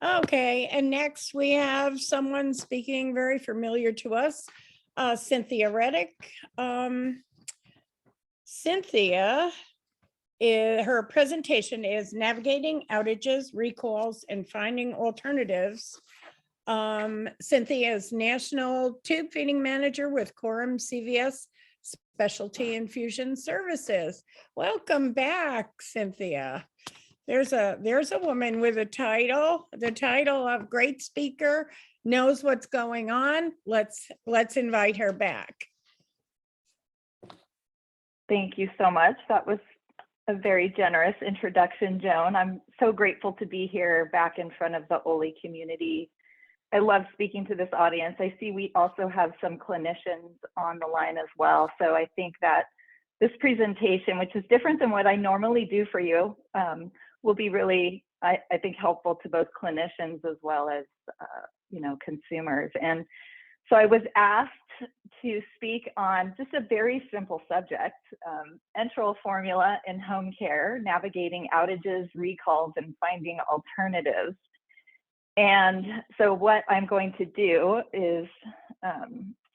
Okay, and next we have someone speaking very familiar to us, Cynthia Reddick. Cynthia, her presentation is Navigating Outages, Recalls, and Finding Alternatives. Cynthia is National Tube Feeding Manager with Quorum CVS Specialty Infusion Services. Welcome back, Cynthia. There's a woman with the title of great speaker, knows what's going on. Let's invite her back. Thank you so much. That was a very generous introduction, Joan. I'm so grateful to be here back in front of the Oley community. I love speaking to this audience. I see we also have some clinicians on the line as well. So I think that this presentation, which is different than what I normally do for you, will be really, I think, helpful to both clinicians as well as consumers. And so I was asked to speak on just a very simple subject, enteral formula in home care, navigating outages, recalls, and finding alternatives. And so what I'm going to do is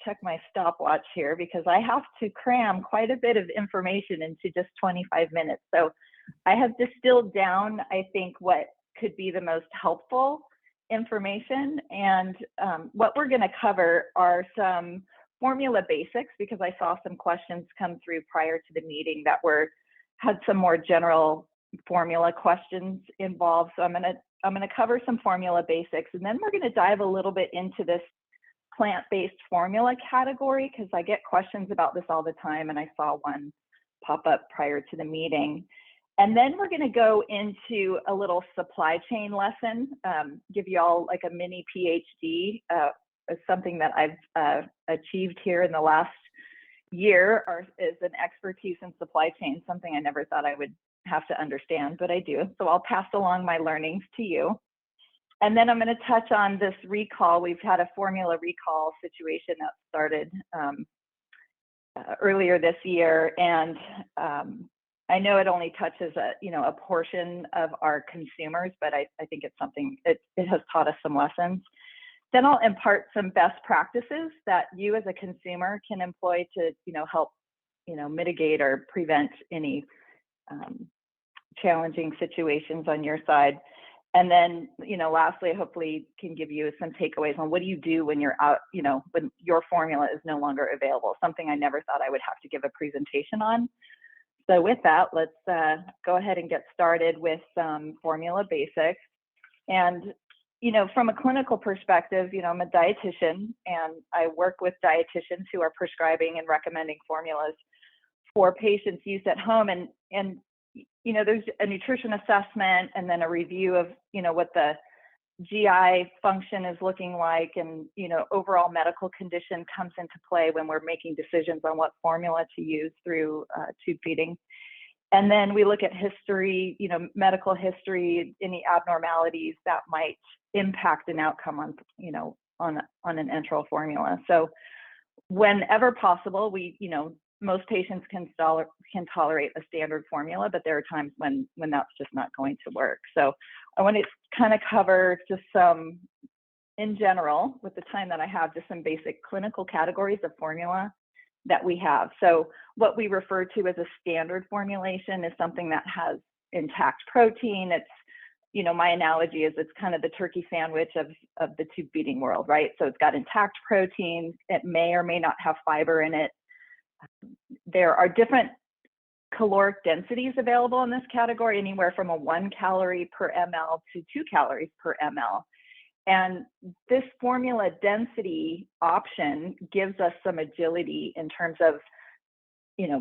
check my stopwatch here, because I have to cram quite a bit of information into just 25 minutes. So I have distilled down, I think, what could be the most helpful information. And what we're going to cover are some formula basics, because I saw some questions come through prior to the meeting that had some more general formula questions involved. So I'm going to cover some formula basics, and then we're going to dive a little bit into this plant-based formula category, because I get questions about this all the time, and I saw one pop up prior to the meeting. And then we're going to go into a little supply chain lesson, give you all like a mini PhD, something that I've achieved here in the last year, is an expertise in supply chain, something I never thought I would have to understand, but I do. So I'll pass along my learnings to you. And then I'm going to touch on this recall. We've had a formula recall situation that started earlier this year, and I know it only touches a portion of our consumers, but I think it's something, it has taught us some lessons. Then I'll impart some best practices that you as a consumer can employ to help mitigate or prevent any challenging situations on your side. And then, lastly, hopefully can give you some takeaways on what do you do when you're out, when your formula is no longer available, something I never thought I would have to give a presentation on. So with that, let's go ahead and get started with some formula basics. And, from a clinical perspective, I'm a dietitian, and I work with dietitians who are prescribing and recommending formulas for patients' use at home. And there's a nutrition assessment and then a review of, what the GI function is looking like, and, overall medical condition comes into play when we're making decisions on what formula to use through tube feeding. And then we look at history, medical history, any abnormalities that might impact an outcome on, on an enteral formula. So whenever possible, most patients can tolerate a standard formula, but there are times when that's just not going to work. So I want to kind of cover just some, in general, with the time that I have, just some basic clinical categories of formula that we have. So what we refer to as a standard formulation is something that has intact protein. It's, my analogy is it's kind of the turkey sandwich of the tube feeding world, right? So it's got intact protein. It may or may not have fiber in it. There are different caloric densities available in this category, anywhere from a 1 calorie per ml to 2 calories per ml. And this formula density option gives us some agility in terms of,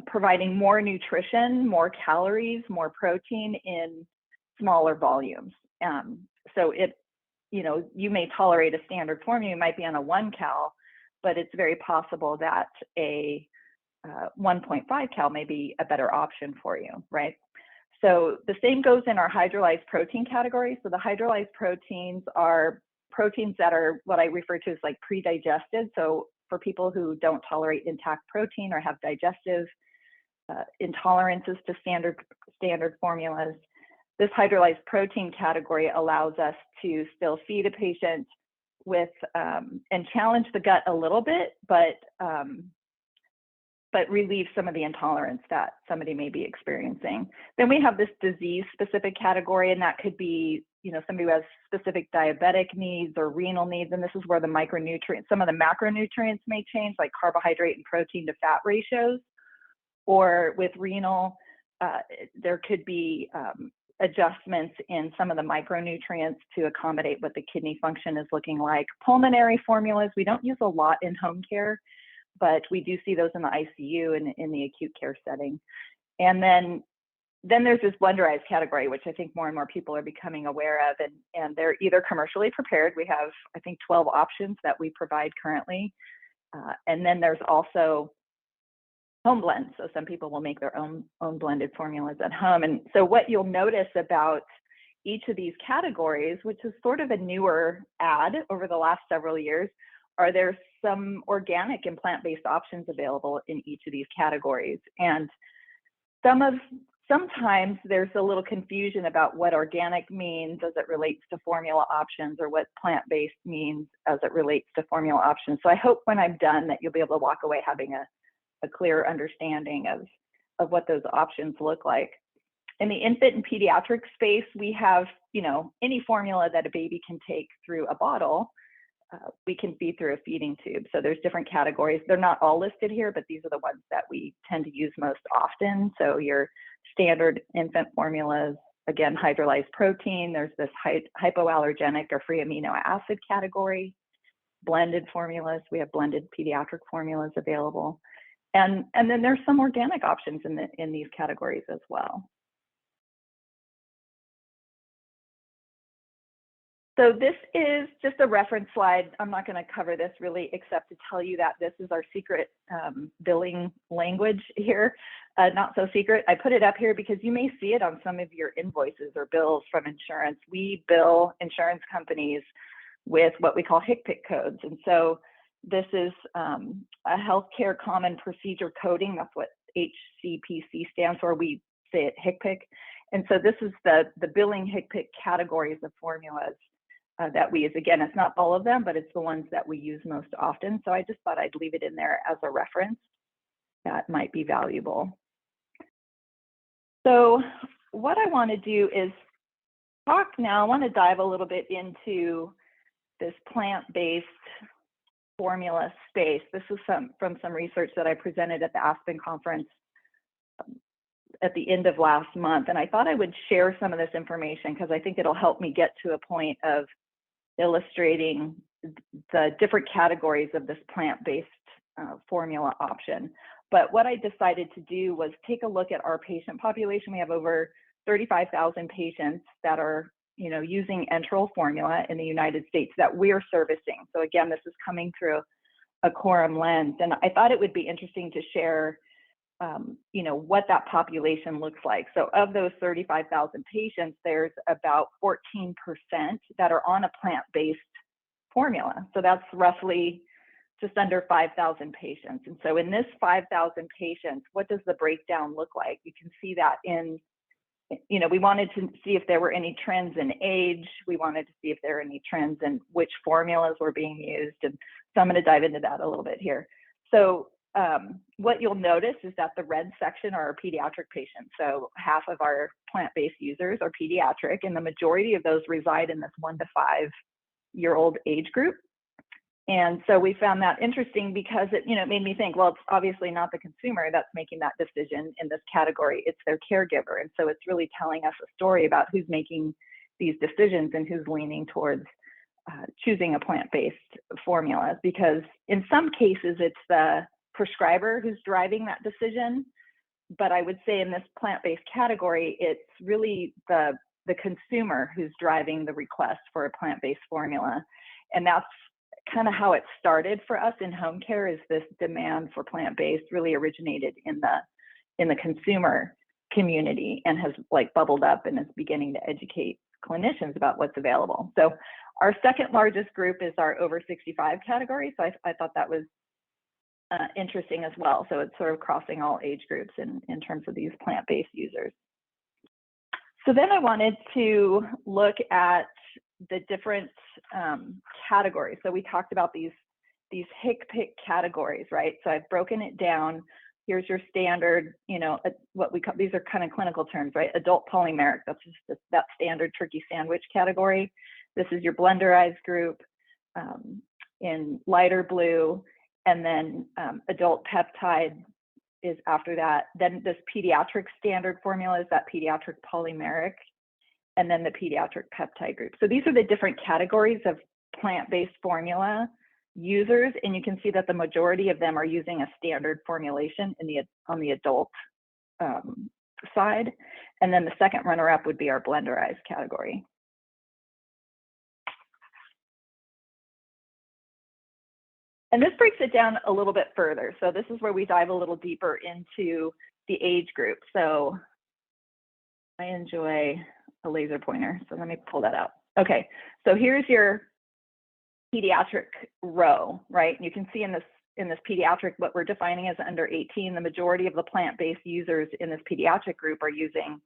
providing more nutrition, more calories, more protein in smaller volumes. So you may tolerate a standard formula, you might be on a 1 cal, but it's very possible that a 1.5 cal may be a better option for you, right? So the same goes in our hydrolyzed protein category. So the hydrolyzed proteins are proteins that are what I refer to as like pre-digested. So for people who don't tolerate intact protein or have digestive intolerances to standard formulas, this hydrolyzed protein category allows us to still feed a patient with and challenge the gut a little bit, but relieve some of the intolerance that somebody may be experiencing. Then we have this disease-specific category, and that could be, you know, somebody who has specific diabetic needs or renal needs, and this is where the micronutrients, some of the macronutrients may change, like carbohydrate and protein to fat ratios, or with renal, there could be adjustments in some of the micronutrients to accommodate what the kidney function is looking like. Pulmonary formulas, we don't use a lot in home care, but we do see those in the ICU and in the acute care setting. And then there's this blenderized category, which I think more and more people are becoming aware of, and they're either commercially prepared. We have, I think, 12 options that we provide currently. And then there's also home blends. So some people will make their own blended formulas at home. And so what you'll notice about each of these categories, which is sort of a newer add over the last several years, are there some organic and plant-based options available in each of these categories. And sometimes there's a little confusion about what organic means as it relates to formula options, or what plant-based means as it relates to formula options. So I hope when I'm done that you'll be able to walk away having a clear understanding of what those options look like. In the infant and pediatric space, we have, you know, any formula that a baby can take through a bottle, we can feed through a feeding tube. So there's different categories. They're not all listed here, but these are the ones that we tend to use most often. So your standard infant formulas, again, hydrolyzed protein, there's this hypoallergenic or free amino acid category, blended formulas, we have blended pediatric formulas available. And then there's some organic options in these categories as well. So this is just a reference slide. I'm not going to cover this really, except to tell you that this is our secret billing language here. Not so secret. I put it up here because you may see it on some of your invoices or bills from insurance. We bill insurance companies with what we call HCPC codes. And so this is a healthcare common procedure coding. That's what HCPC stands for. We say it HCPC. And so this is the billing HCPC categories of formulas that we use. Again, it's not all of them, but it's the ones that we use most often. So I just thought I'd leave it in there as a reference that might be valuable. So what I want to do is talk now. I want to dive a little bit into this plant-based formula space. This is from some research that I presented at the Aspen conference at the end of last month. And I thought I would share some of this information because I think it'll help me get to a point of illustrating the different categories of this plant-based formula option. But what I decided to do was take a look at our patient population. We have over 35,000 patients that are, you know, using Enteral formula in the United States that we're servicing. So again, this is coming through a quorum lens. And I thought it would be interesting to share, you know, what that population looks like. So of those 35,000 patients, there's about 14% that are on a plant-based formula. So that's roughly just under 5,000 patients. And so in this 5,000 patients, what does the breakdown look like? You can see that in, you know, we wanted to see if there were any trends in age. We wanted to see if there are any trends in which formulas were being used. And so I'm going to dive into that a little bit here. So what you'll notice is that the red section are our pediatric patients. So half of our plant-based users are pediatric, and the majority of those reside in this 1 to 5 year old age group. And so we found that interesting because it, you know, it made me think, well, it's obviously not the consumer that's making that decision in this category, it's their caregiver. And so it's really telling us a story about who's making these decisions and who's leaning towards choosing a plant-based formula. Because in some cases, it's the prescriber who's driving that decision. But I would say in this plant-based category, it's really the consumer who's driving the request for a plant-based formula. And that's kind of how it started for us in home care, is this demand for plant-based really originated in the consumer community and has like bubbled up and is beginning to educate clinicians about what's available. So our second largest group is our over 65 category. So I thought that was interesting as well. So it's sort of crossing all age groups in terms of these plant-based users. So then I wanted to look at the different categories. So we talked about these HCFC categories, right? So I've broken it down. Here's your standard, you know, what we call, these are kind of clinical terms, right? Adult polymeric, that's just that standard turkey sandwich category. This is your blenderized group in lighter blue, and then adult peptide is after that. Then this pediatric standard formula is that pediatric polymeric, and then the pediatric peptide group. So these are the different categories of plant-based formula users, and you can see that the majority of them are using a standard formulation on the adult side. And then the second runner-up would be our blenderized category. And this breaks it down a little bit further. So this is where we dive a little deeper into the age group. So I enjoy a laser pointer, so let me pull that out. Okay, so here's your pediatric row, right? You can see in this pediatric, what we're defining as under 18, the majority of the plant-based users in this pediatric group are using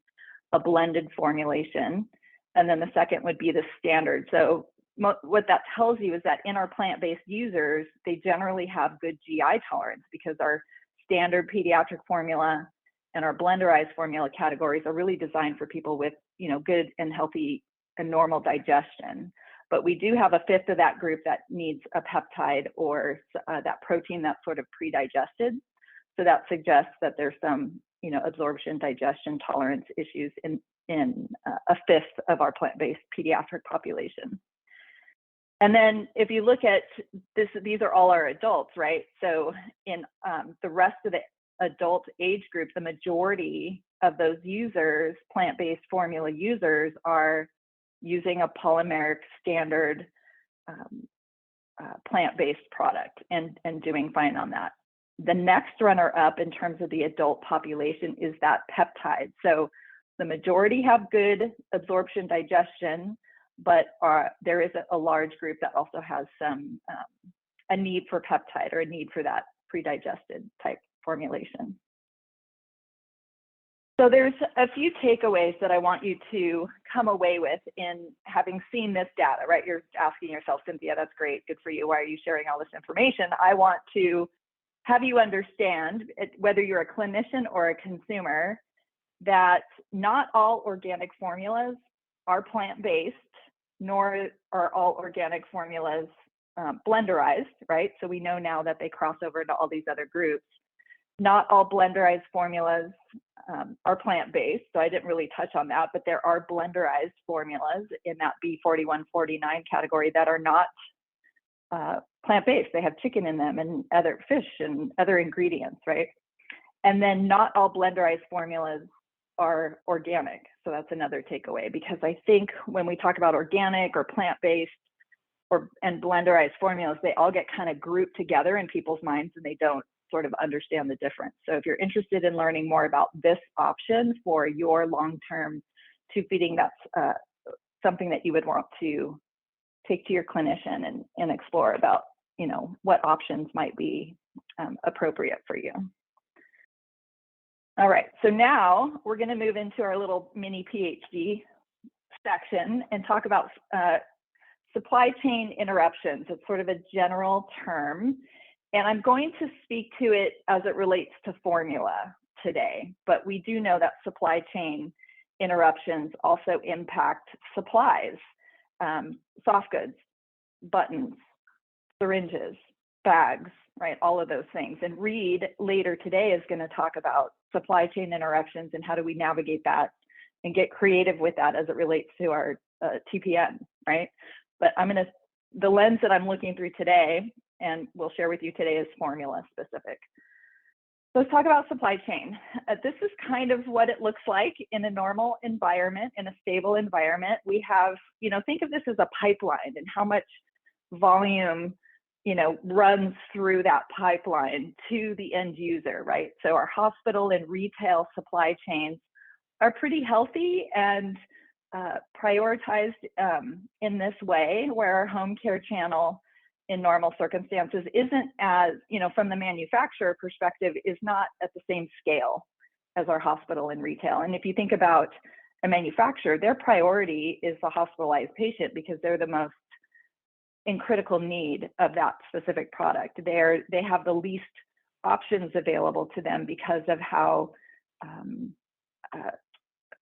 a blended formulation. And then the second would be the standard. So what that tells you is that in our plant-based users, they generally have good GI tolerance because our standard pediatric formula and our blenderized formula categories are really designed for people with, you know, good and healthy and normal digestion. But we do have a fifth of that group that needs a peptide or that protein that's sort of pre-digested. So that suggests that there's some, you know, absorption, digestion, tolerance issues in a fifth of our plant-based pediatric population. And then if you look at this, these are all our adults, right? So in the rest of the adult age group, the majority of those users, plant-based formula users, are using a polymeric standard plant-based product and doing fine on that. The next runner up in terms of the adult population is that peptide. So the majority have good absorption, digestion, but there is a large group that also has some a need for peptide or a need for that pre-digested type formulation. So there's a few takeaways that I want you to come away with in having seen this data, right? You're asking yourself, Cynthia, that's great, good for you. Why are you sharing all this information? I want to have you understand, whether you're a clinician or a consumer, that not all organic formulas are plant-based, nor are all organic formulas blenderized, right? So we know now that they cross over into all these other groups. Not all blenderized formulas are plant-based, so I didn't really touch on that, but there are blenderized formulas in that B4149 category that are not plant-based. They have chicken in them and other fish and other ingredients, right? And then not all blenderized formulas are organic. So that's another takeaway, because I think when we talk about organic or plant-based and blenderized formulas, they all get kind of grouped together in people's minds and they don't sort of understand the difference. So if you're interested in learning more about this option for your long-term tube feeding, that's something that you would want to take to your clinician and explore about, you know, what options might be appropriate for you. All right, so now we're going to move into our little mini PhD section and talk about supply chain interruptions. It's sort of a general term, and I'm going to speak to it as it relates to formula today, but we do know that supply chain interruptions also impact supplies, soft goods, buttons, syringes, bags, right? All of those things. And Reed later today is going to talk about supply chain interruptions and how do we navigate that and get creative with that as it relates to our TPN, right? But the lens that I'm looking through today and we'll share with you today is formula specific. So let's talk about supply chain. This is kind of what it looks like in a normal environment, in a stable environment. We have, you know, think of this as a pipeline and how much volume, you know, runs through that pipeline to the end user, right? So our hospital and retail supply chains are pretty healthy and prioritized in this way, where our home care channel in normal circumstances isn't as, you know, from the manufacturer perspective, is not at the same scale as our hospital and retail. And if you think about a manufacturer, their priority is the hospitalized patient because they're the most in critical need of that specific product. They have the least options available to them because of how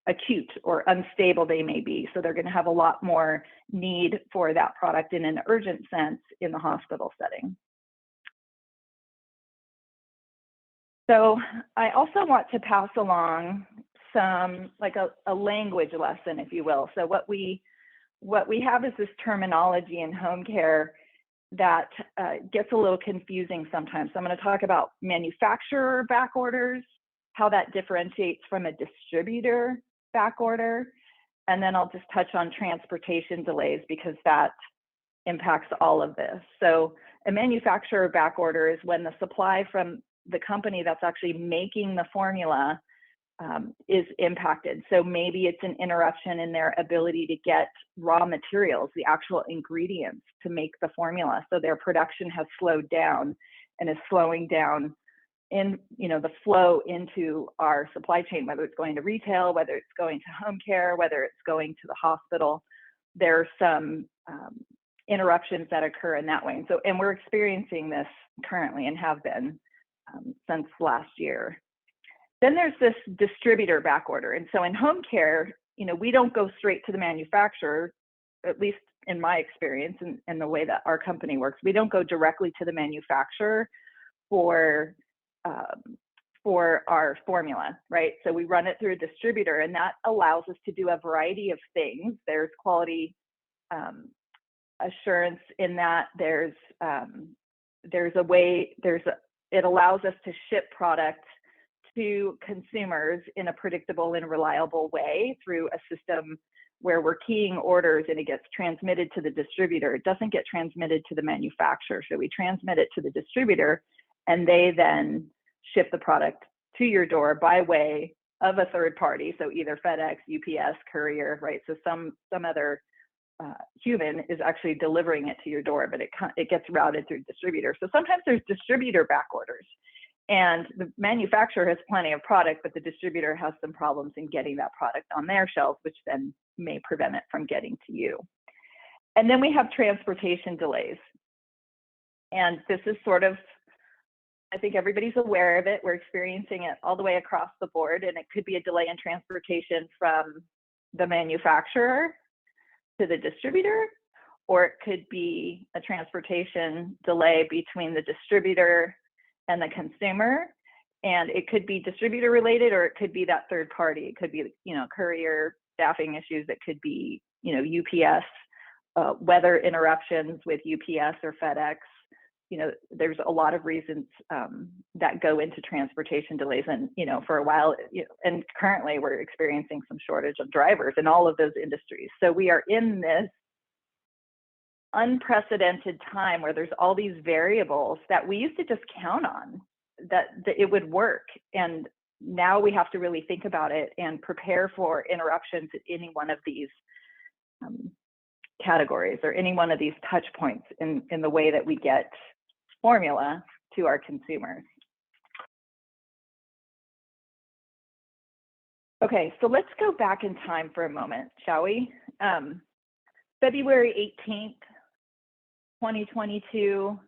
acute or unstable they may be. So they're going to have a lot more need for that product in an urgent sense in the hospital setting. So I also want to pass along some, like a language lesson, if you will. So what we have is this terminology in home care that gets a little confusing sometimes. So I'm going to talk about manufacturer back orders, how that differentiates from a distributor back order, and then I'll just touch on transportation delays because that impacts all of this. So a manufacturer back order is when the supply from the company that's actually making the formula is impacted. So maybe it's an interruption in their ability to get raw materials, the actual ingredients to make the formula. So their production has slowed down and is slowing down in, the flow into our supply chain, whether it's going to retail, whether it's going to home care, whether it's going to the hospital. There are some interruptions that occur in that way. And we're experiencing this currently and have been since last year. Then there's this distributor back order. And so in home care, we don't go straight to the manufacturer, at least in my experience and the way that our company works. We don't go directly to the manufacturer for our formula, right? So we run it through a distributor, and that allows us to do a variety of things. There's quality assurance in that. It allows us to ship product to consumers in a predictable and reliable way through a system where we're keying orders and it gets transmitted to the distributor. It doesn't get transmitted to the manufacturer. So we transmit it to the distributor, and they then ship the product to your door by way of a third party. So either FedEx, UPS, courier, right? So some other human is actually delivering it to your door, but it gets routed through distributor. So sometimes there's distributor back orders, and the manufacturer has plenty of product, but the distributor has some problems in getting that product on their shelves, which then may prevent it from getting to you. And then we have transportation delays. And this is sort of, I think everybody's aware of it. We're experiencing it all the way across the board, and it could be a delay in transportation from the manufacturer to the distributor, or it could be a transportation delay between the distributor and the consumer. And it could be distributor related, or it could be that third party. It could be, courier staffing issues. It could be, UPS, weather interruptions with UPS or FedEx. There's a lot of reasons that go into transportation delays. And, for a while, and currently we're experiencing some shortage of drivers in all of those industries. So we are in this unprecedented time where there's all these variables that we used to just count on that it would work. And now we have to really think about it and prepare for interruptions at any one of these categories or any one of these touch points in the way that we get formula to our consumers. Okay, so let's go back in time for a moment, shall we? February 18th, 2022,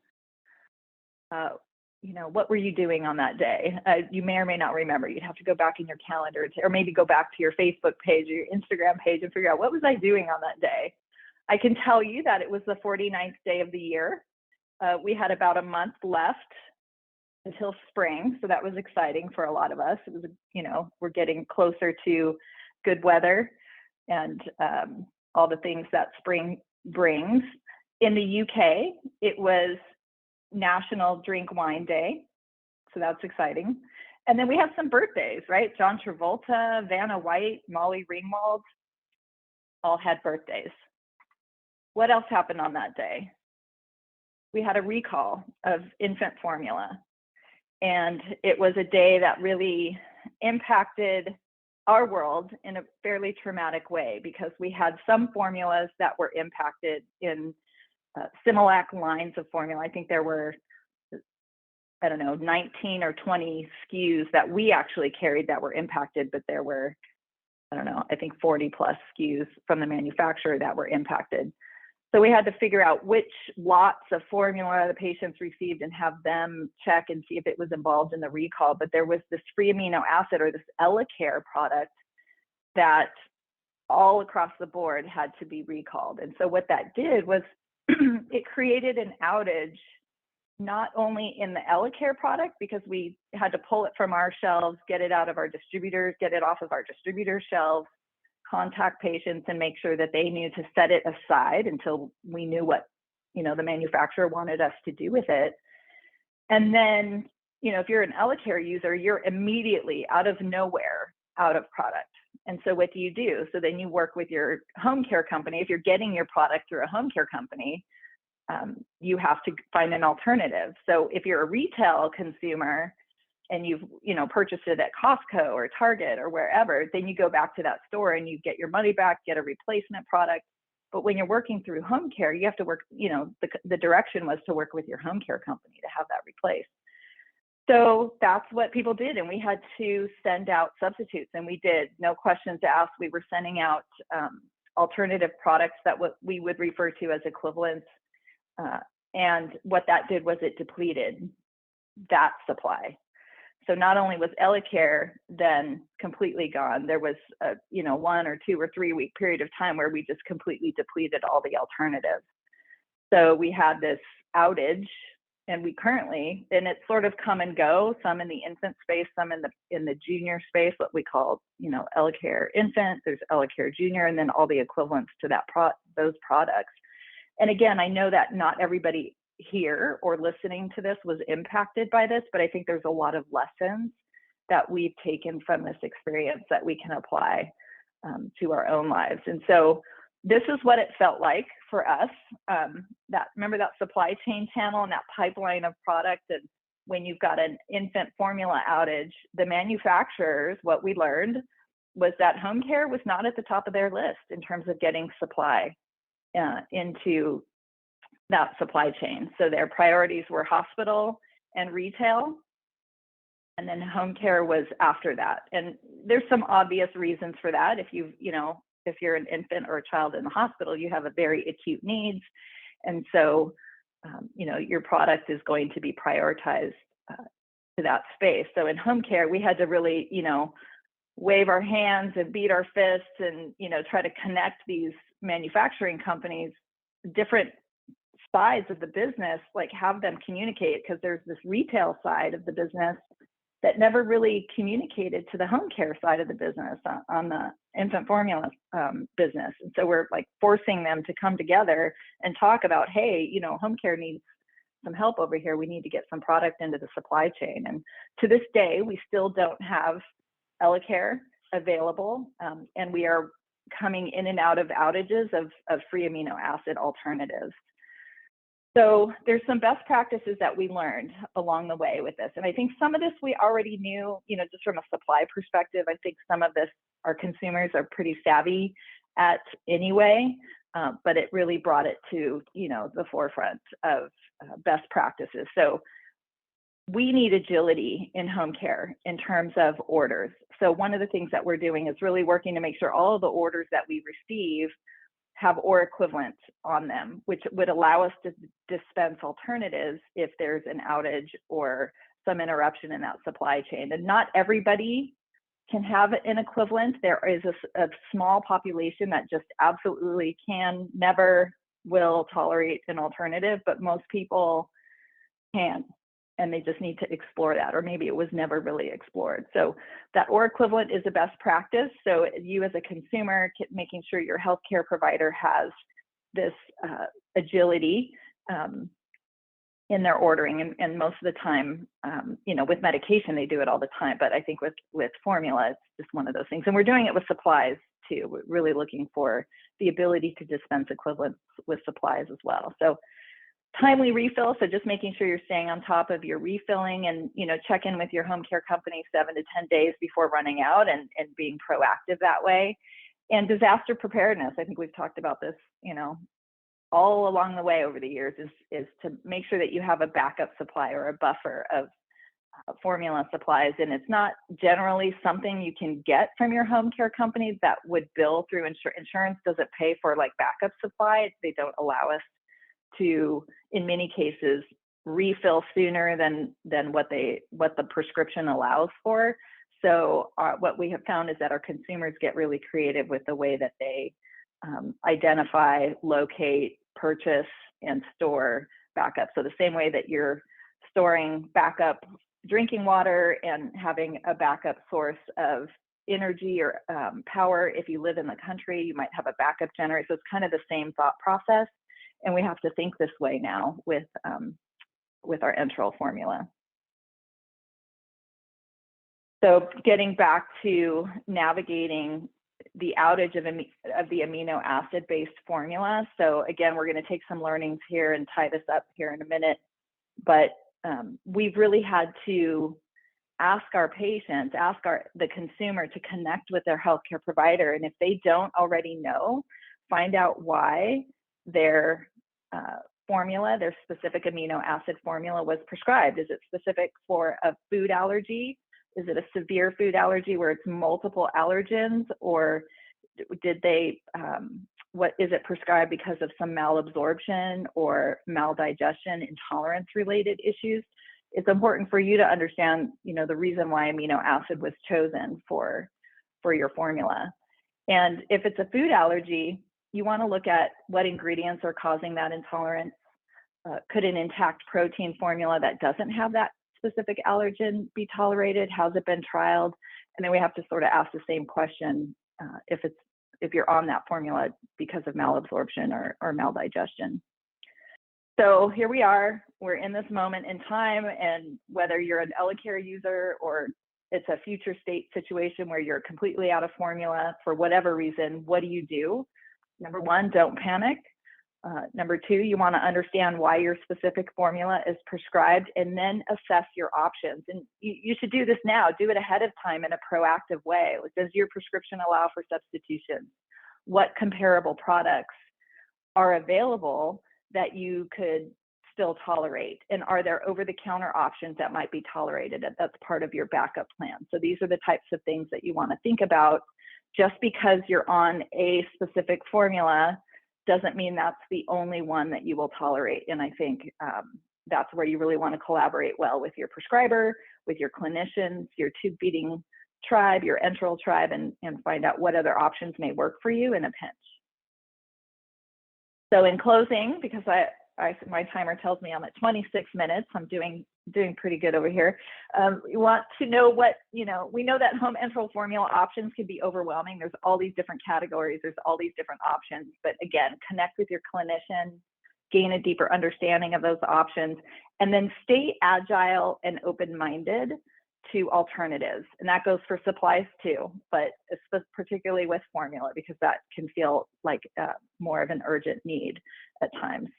what were you doing on that day? You may or may not remember. You'd have to go back in your calendar or maybe go back to your Facebook page or your Instagram page and figure out what was I doing on that day. I can tell you that it was the 49th day of the year. We had about a month left until spring, so that was exciting for a lot of us. It was, we're getting closer to good weather and all the things that spring brings. In the UK, it was National Drink Wine Day, so that's exciting. And then we have some birthdays, right? John Travolta, Vanna White, Molly Ringwald, all had birthdays. What else happened on that day? We had a recall of infant formula. And it was a day that really impacted our world in a fairly traumatic way because we had some formulas that were impacted in Similac lines of formula. I think there were, 19 or 20 SKUs that we actually carried that were impacted, but there were I don't know, I think 40 plus SKUs from the manufacturer that were impacted. So we had to figure out which lots of formula the patients received and have them check and see if it was involved in the recall. But there was this free amino acid, or this EleCare product, that all across the board had to be recalled. And so what that did was it created an outage, not only in the EleCare product, because we had to pull it from our shelves, get it out of our distributors, get it off of our distributor shelves, contact patients and make sure that they knew to set it aside until we knew what, you know, the manufacturer wanted us to do with it. And then, you know, if you're an EleCare user, you're immediately out of nowhere out of product. And so what do? So then you work with your home care company. If you're getting your product through a home care company, you have to find an alternative. So if you're a retail consumer and you've, you know, purchased it at Costco or Target or wherever, then you go back to that store and you get your money back, get a replacement product. But when you're working through home care, you have to work, you know, the direction was to work with your home care company to have that replaced. So that's what people did. And we had to send out substitutes, and we did, no questions asked. We were sending out alternative products that we would refer to as equivalents. And what that did was it depleted that supply. So not only was EleCare then completely gone, there was a, you know, 1 or 2 or 3 week period of time where we just completely depleted all the alternatives. So we had this outage, and we currently, and it's sort of come and go, some in the infant space, some in the junior space, what we call, you know, EleCare infant, there's EleCare junior, and then all the equivalents to that those products. And again, I know that not everybody here or listening to this was impacted by this, but I think there's a lot of lessons that we've taken from this experience that we can apply to our own lives. And so this is what it felt like for us. Remember that supply chain channel and that pipeline of product, and when you've got an infant formula outage, the manufacturers, what we learned was that home care was not at the top of their list in terms of getting supply into that supply chain. So their priorities were hospital and retail, and then home care was after that. And there's some obvious reasons for that. If you're an infant or a child in the hospital, you have a very acute needs. And so, you know, your product is going to be prioritized to that space. So in home care, we had to really, you know, wave our hands and beat our fists and, you know, try to connect these manufacturing companies, different sides of the business, like have them communicate, because there's this retail side of the business that never really communicated to the home care side of the business on the infant formula business. And so we're like forcing them to come together and talk about, hey, you know, home care needs some help over here. We need to get some product into the supply chain. And to this day, we still don't have EleCare available. And we are coming in and out of outages of free amino acid alternatives. So there's some best practices that we learned along the way with this. And I think some of this we already knew, you know, just from a supply perspective. I think some of this our consumers are pretty savvy at anyway, but it really brought it to, you know, the forefront of best practices. So we need agility in home care in terms of orders. So one of the things that we're doing is really working to make sure all of the orders that we receive have or equivalents on them, which would allow us to dispense alternatives if there's an outage or some interruption in that supply chain. And not everybody can have an equivalent. There is a small population that just absolutely never will tolerate an alternative, but most people can, and they just need to explore that, or maybe it was never really explored. So that or equivalent is a best practice. So you as a consumer, making sure your healthcare provider has this agility in their ordering, and most of the time, you know, with medication, they do it all the time, but I think with formula, it's just one of those things. And we're doing it with supplies too. We're really looking for the ability to dispense equivalents with supplies as well. So timely refill, so just making sure you're staying on top of your refilling, and, you know, check in with your home care company 7 to 10 days before running out, and being proactive that way. And disaster preparedness, I think we've talked about this, you know, all along the way over the years, is to make sure that you have a backup supply or a buffer of formula supplies, and it's not generally something you can get from your home care company that would bill through insurance. Doesn't pay for like backup supply. They don't allow us to, in many cases, refill sooner than what the prescription allows for. So what we have found is that our consumers get really creative with the way that they identify, locate, purchase, and store backup. So the same way that you're storing backup drinking water and having a backup source of energy or power. If you live in the country, you might have a backup generator. So it's kind of the same thought process. And we have to think this way now with our Enteral formula. So getting back to navigating the outage of the amino acid based formula. So again, we're going to take some learnings here and tie this up here in a minute, but we've really had to ask our patients, the consumer to connect with their healthcare provider. And if they don't already know, find out why their formula, their specific amino acid formula was prescribed. Is it specific for a food allergy? Is it a severe food allergy where it's multiple allergens, or did they, what is it prescribed because of some malabsorption or maldigestion, intolerance related issues? It's important for you to understand, the reason why amino acid was chosen for your formula. And if it's a food allergy, you want to look at what ingredients are causing that intolerance. Could an intact protein formula that doesn't have that specific allergen be tolerated? How's it been trialed? And then we have to sort of ask the same question if you're on that formula because of malabsorption or maldigestion. So here we are, we're in this moment in time, and whether you're an EleCare user or it's a future state situation where you're completely out of formula for whatever reason, what do? Number one, don't panic. Number two, you want to understand why your specific formula is prescribed, and then assess your options. And you should do this now. Do it ahead of time in a proactive way. Does your prescription allow for substitution? What comparable products are available that you could still tolerate? And are there over-the-counter options that might be tolerated? That's part of your backup plan. So these are the types of things that you want to think about. Just because you're on a specific formula doesn't mean that's the only one that you will tolerate. And I think that's where you really want to collaborate well with your prescriber, with your clinicians, your tube feeding tribe, your enteral tribe, and find out what other options may work for you in a pinch. So in closing, because my timer tells me I'm at 26 minutes, I'm doing pretty good over here. We want to know we know that home enteral formula options can be overwhelming. There's all these different categories, there's all these different options, but again, connect with your clinician, gain a deeper understanding of those options, and then stay agile and open-minded to alternatives. And that goes for supplies too, but particularly with formula, because that can feel like more of an urgent need at times.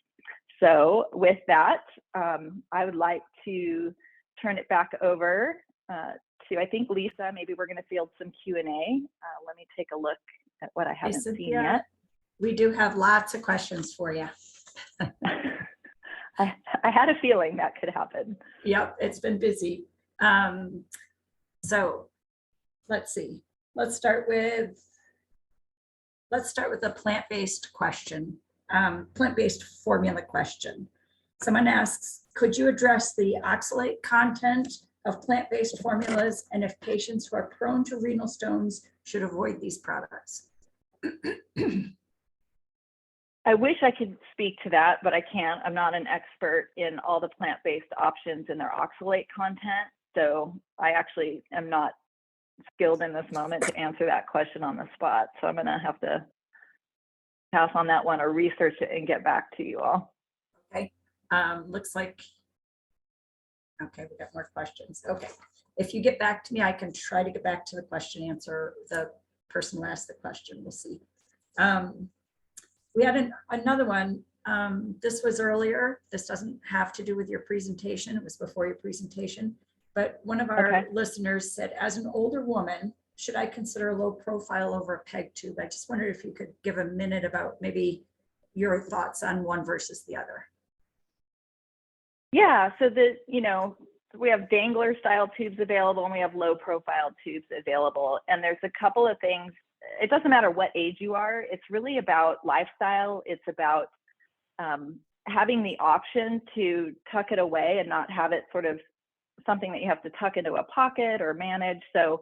So with that, I would like to turn it back over to, I think, Lisa. Maybe we're going to field some Q&A. Let me take a look at what I haven't seen yet. We do have lots of questions for you. I had a feeling that could happen. Yep, it's been busy. So let's see. Let's start with a plant-based question. Plant-based formula question. Someone asks, could you address the oxalate content of plant-based formulas, and if patients who are prone to renal stones should avoid these products? I wish I could speak to that, but I can't. I'm not an expert in all the plant-based options and their oxalate content. So I actually am not skilled in this moment to answer that question on the spot. So I'm going to have to pass on that one or research it and get back to you all. Okay. Looks like, okay, we got more questions. Okay. If you get back to me, I can try to get back to the question, answer the person who asked the question. We'll see. We had another one. This was earlier. This doesn't have to do with your presentation. It was before your presentation. But one of our listeners said, as an older woman, should I consider a low profile over a PEG tube? I just wondered if you could give a minute about maybe your thoughts on one versus the other. Yeah, so we have dangler style tubes available, and we have low profile tubes available. And there's a couple of things. It doesn't matter what age you are. It's really about lifestyle. It's about having the option to tuck it away and not have it sort of something that you have to tuck into a pocket or manage. So,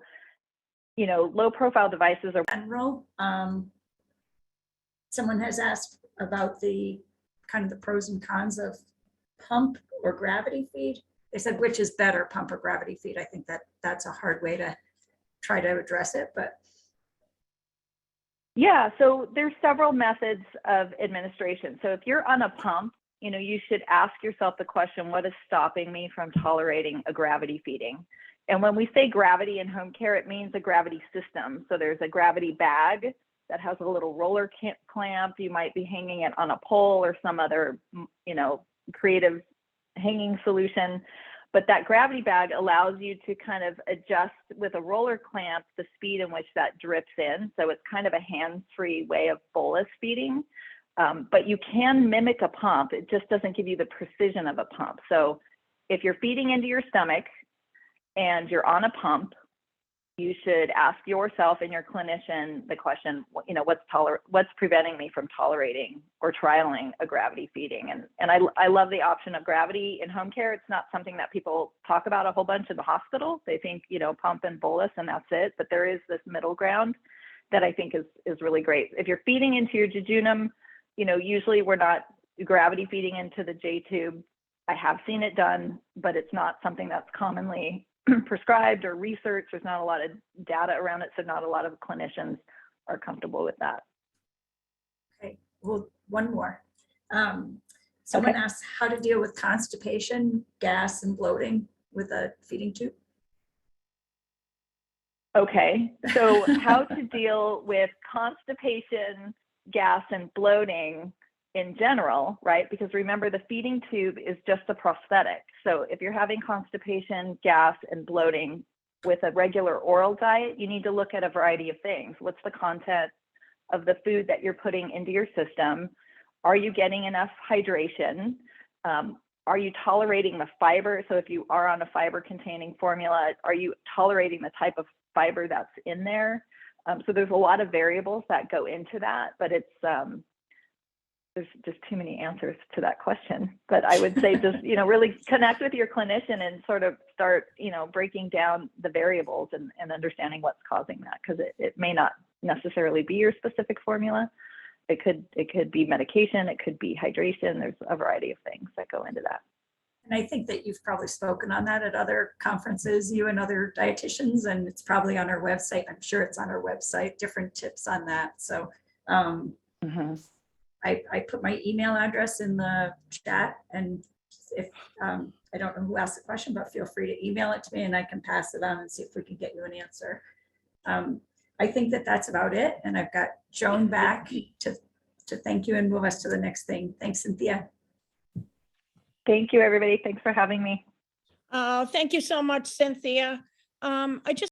you know, low profile devices are General, someone has asked about the kind of the pros and cons of pump or gravity feed. They said, which is better, pump or gravity feed? I think that that's a hard way to try to address it, but. Yeah, so there's several methods of administration. So if you're on a pump, you know, you should ask yourself the question, what is stopping me from tolerating a gravity feeding? And when we say gravity in home care, it means a gravity system. So there's a gravity bag that has a little roller clamp. You might be hanging it on a pole or some other, you know, creative hanging solution. But that gravity bag allows you to kind of adjust with a roller clamp the speed in which that drips in. So it's kind of a hands-free way of bolus feeding. But you can mimic a pump. It just doesn't give you the precision of a pump. So if you're feeding into your stomach and you're on a pump, you should ask yourself and your clinician the question, you know, what's preventing me from tolerating or trialing a gravity feeding? And I love the option of gravity in home care. It's not something that people talk about a whole bunch in the hospital. They think, you know, pump and bolus and that's it. But there is this middle ground that I think is really great. If you're feeding into your jejunum, you know, usually we're not gravity feeding into the J tube. I have seen it done, but it's not something that's commonly prescribed or researched. There's not a lot of data around it, so not a lot of clinicians are comfortable with that. Okay, well, one more. Someone asked how to deal with constipation, gas, and bloating with a feeding tube. Okay, so how to deal with constipation, gas, and bloating in general, right? Because remember, the feeding tube is just a prosthetic. So if you're having constipation, gas, and bloating with a regular oral diet, you need to look at a variety of things. What's the content of the food that you're putting into your system? Are you getting enough hydration? Are you tolerating the fiber? So if you are on a fiber-containing formula, are you tolerating the type of fiber that's in there? So there's a lot of variables that go into that, but it's there's just too many answers to that question. But I would say just, you know, really connect with your clinician and sort of start, you know, breaking down the variables and understanding what's causing that, because it may not necessarily be your specific formula. It could be medication, it could be hydration. There's a variety of things that go into that. And I think that you've probably spoken on that at other conferences, you and other dietitians, and it's probably on our website. I'm sure it's on our website, different tips on that. So I put my email address in the chat, and if I don't know who asked the question, but feel free to email it to me and I can pass it on and see if we can get you an answer. I think that that's about it. And I've got Joan back to thank you and move us to the next thing. Thanks, Cynthia. Thank you, everybody. Thanks for having me. Thank you so much, Cynthia. I just